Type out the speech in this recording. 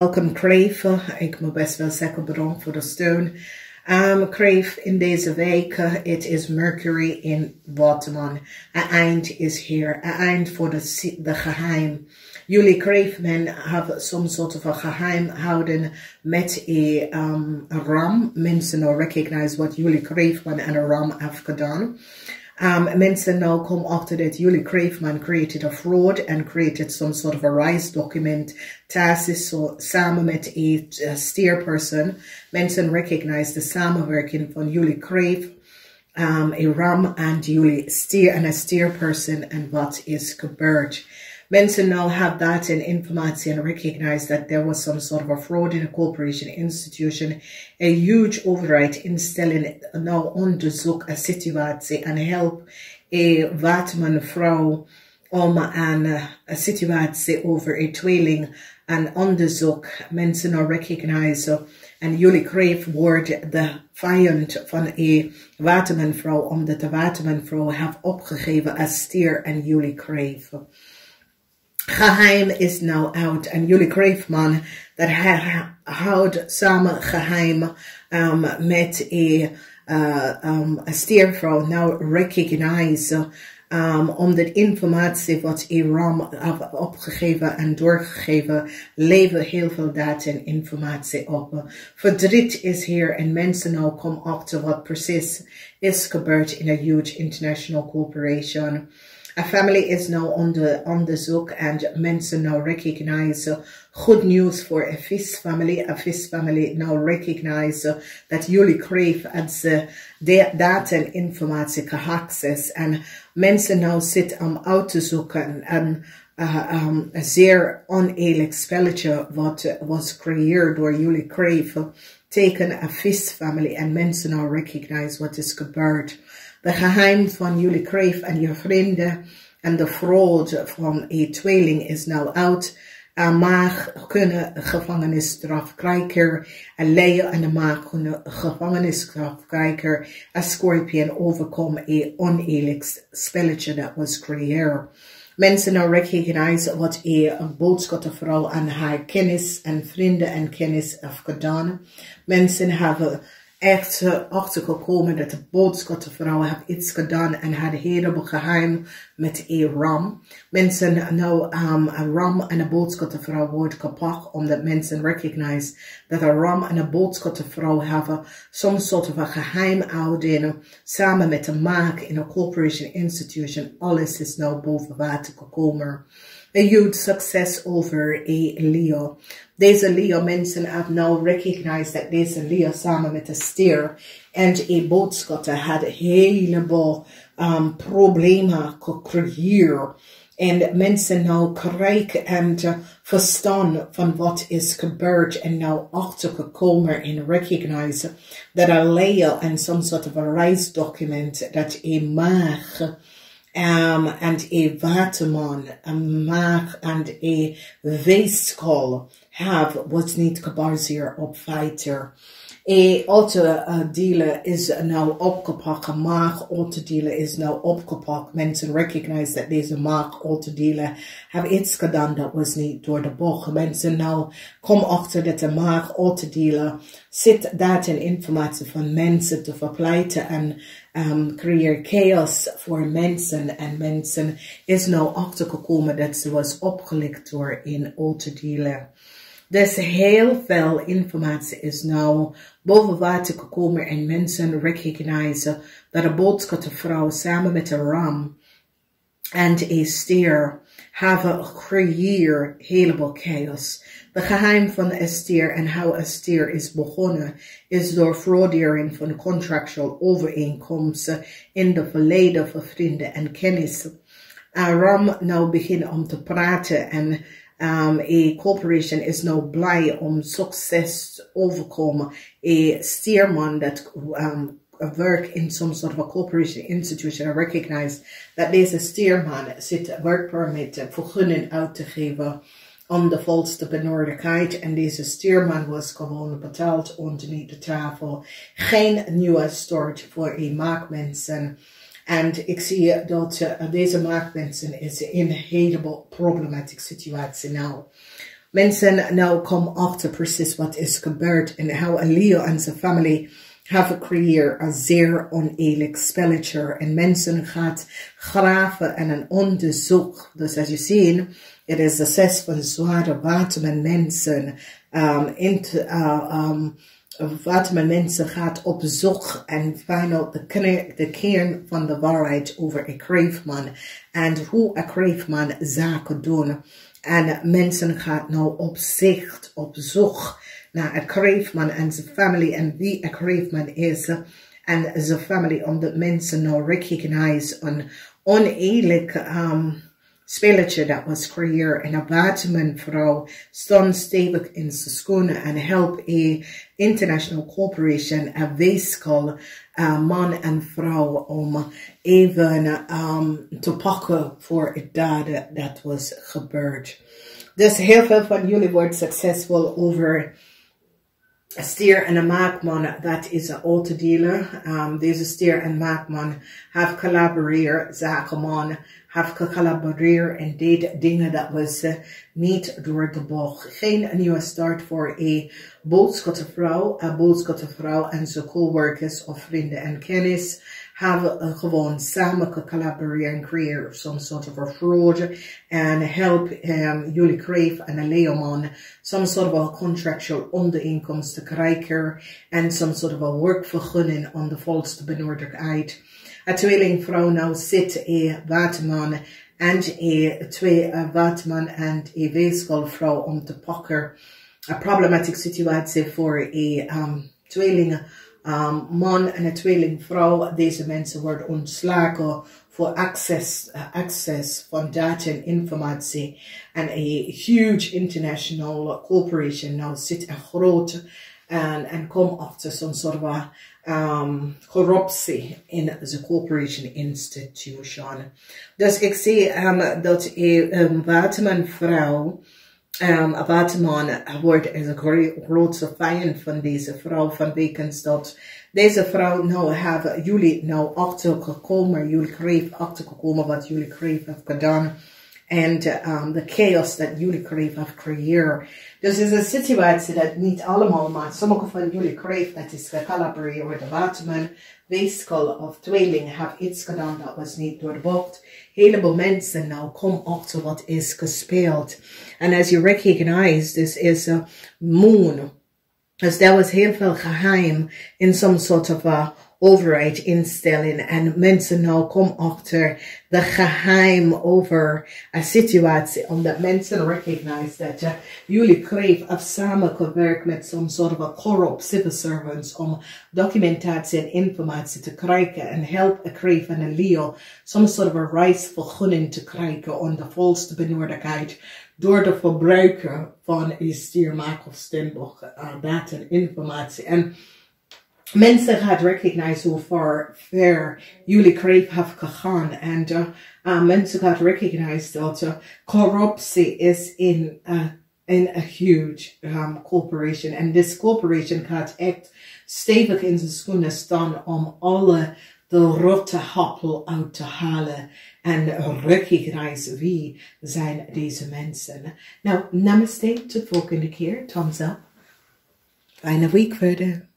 Welkom Kreef, ik moet best wel zeggen bedankt voor de steun. Kreef, in deze week, het is Mercury in Waterman. Een eind is hier, een eind voor de geheim. Jullie Kreefmen hebben soms soort van geheim houden met een ram. Mensen nou recognize wat jullie Kreefman en een ram hebben gedaan. Mensen now come after that Julie Kreefman created a fraud and created some sort of a rise document. Tasis so samen met a steerperson. Mensen recognize the samenwerking van Julie Kreef, a ram and Julie steer and a steerperson and what is gebeurd. Mensen now have that in informatie and recognize that there was some sort of a fraud in a corporation institution. A huge overheid instelling now onderzoek een situatie en help a watermanvrouw om een situatie over een tweeling en onderzoek. Mensen now recognize en jullie Kreef wordt de vijand van een watermanvrouw omdat de watermanvrouw heeft opgegeven als stier en jullie Kreef. Geheim is now out and jullie Kreefman dat houdt samen geheim met een stiervrouw nou recognize omdat informatie wat Ram heeft opgegeven en doorgegeven levert heel veel data en informatie op. Verdriet is hier en mensen nou komen achter wat precies is gebeurd in a huge international corporation. A family is now on the zoek and mensen now recognize good news for a fish family. A fish family now recognize that jullie Kreef as data en informatie access. En mensen now zit uit te zoeken en een zeer oneerlijk spelletje wat was gecreëerd door jullie Kreef. Teken a fish family en mensen now recognize what is gebeurd. De geheim van jullie Kreef en je vrienden en de fraud van een tweeling is now out. Een maag kunnen gevangenisstraf krijgen. Een leeuw en een maag kunnen gevangenisstraf krijgen. Een scorpion overkomt een oneerlijk spelletje dat was gecreëerd. Mensen nou recognize wat een boodschappenvrouw aan haar kennis en vrienden en kennis heeft gedaan. Mensen hebben echt achtergekomen dat de boodschappenvrouw heeft iets gedaan en had helemaal geheim met een ram. Mensen nou een ram en een boodschappenvrouw wordt gepakt omdat mensen recognize dat een ram en een boodschappenvrouw hebben some sort of een geheimhouding samen met de maak in een corporation institution. Alles is nou boven water gekomen. A huge success over a Leo. Deze Leo mensen have now recognized that deze Leo samen met de stier en een boodschap had heleboel problemen gecreëerd. En mensen nou krijgen en verstaan van wat is gebeurd en nou achtergekomen en recognize dat een Leo en some sort of a reisdocument dat een maag and a waterman, a maag and a weeskal have was niet gebaseerd op feiten. Een auto dealer is nou opgepakt, een maag auto dealer is nou opgepakt. Mensen recognize dat deze maag auto dealer have iets gedaan dat was niet door de bocht. Mensen nou komen achter dat de maag auto dealer zit data en informatie van mensen te verpleiten en creëer chaos voor mensen. En mensen is nou achtergekomen dat ze was opgelicht door een auto dealer. Dus heel veel informatie is nou boven water gekomen en mensen recognize dat de boodschappenvrouw samen met een ram en een stier hebben gecreëerd heleboel chaos. De geheim van een stier en hoe een stier is begonnen is door fraudering van contractual overeenkomsten in de verleden van vrienden en kennis. Een ram nou beginnen om te praten en a corporation is now blij om succes te overkomen. A steerman that work in some sort of a corporation institution and recognize that deze steerman zit work permit vergunning uit te geven om de volste benodigdheid. En deze steerman was gewoon betaald onderneath de tafel. Geen nieuwe start voor een maakmensen. En ik zie dat deze maakmensen is in een heleboel problematische situatie nou. Mensen nou komen achter precies wat is gebeurd en hoe Leo en zijn familie hebben gecreëerd een zeer oneerlijk spelletje. En mensen gaat graven en een onderzoek. Dus als je ziet, het is de 6 van zware water met mensen. Wat met mensen gaat op zoek en find out de kern van de waarheid over een kreeftman. En hoe een kreeftman zaken doen. En mensen gaan nou op zicht, op zoek naar een kreeftman en zijn familie en wie een kreeftman is. En zijn familie, omdat mensen nou recognize een oneerlijk spelletje dat was gecreëerd. En een watermanvrouw stond stevig in zijn schoenen en help een international corporation, een weeskal, man en vrouw om even te pakken voor het daden dat was gebeurd. Dus heel veel van jullie wordt succesvol over een stier en een maakman. Dat is een autodealer. Deze stier en maakman have collaboreerd, zakenman, have gecollaboreerd en deed dingen dat was niet door de bocht. Geen nieuwe start voor een boodschappenvrouw en zijn coworkers of vrienden en kennis hebben gewoon samen gecollaboreerd en creëren some sort of a fraud and help jullie kreeg en een leeuwman some sort of a contractual onderinkomst te krijgen en some sort of a workvergunning om de volste benodigdheid. Een tweelingvrouw nou zit een waterman en waterman en een weeskalvrouw om te pakken. Een problematische situatie voor een tweelingen man en een tweelingvrouw. Deze mensen worden ontslagen voor access van data en informatie. En een huge international corporation nou zit een grote en komt achter zo'n soort van corruptie in de corporation institution. Dus ik zie dat een watermanvrouw, een waterman wordt een grootste vijand van deze vrouw, vanwege dat deze vrouw nou hebben jullie nou achtergekomen, jullie kreeg achtergekomen wat jullie kreeg heeft gedaan. En de chaos dat jullie kreeg heeft gecreëerd. Dus het is een situatie dat niet allemaal, maar sommige van jullie kreeg dat is gecollaboreerd met de waterman, weeskal of tweeling hebben iets gedaan dat was niet door de bocht. Heleboel mensen nou komen achter wat is gespeeld. En as you recognize, this is a moon. Dus there was heel veel geheim in some sort of a overheidinstelling en mensen nou komen achter de geheim over een situatie, omdat mensen recognize dat jullie kreeg of samengewerkt met some sort of a corrupt civil servants om documentatie en informatie te krijgen en help kreeg van een Leo some sort of a reisvergunning te krijgen om de volste benodigdheid door de verbruiker van een stiermaak of stembok data en informatie. En mensen gaan recognize hoe ver jullie kreeg heeft gegaan. En mensen gaan recognize dat corruptie is in a huge corporation. En this corporation gaat echt stevig in zijn schoenen staan om alle de rotte appel uit te halen. En recognize wie zijn deze mensen. Nou, namaste, tot volgende keer. Thumbs up. Fijne week verder.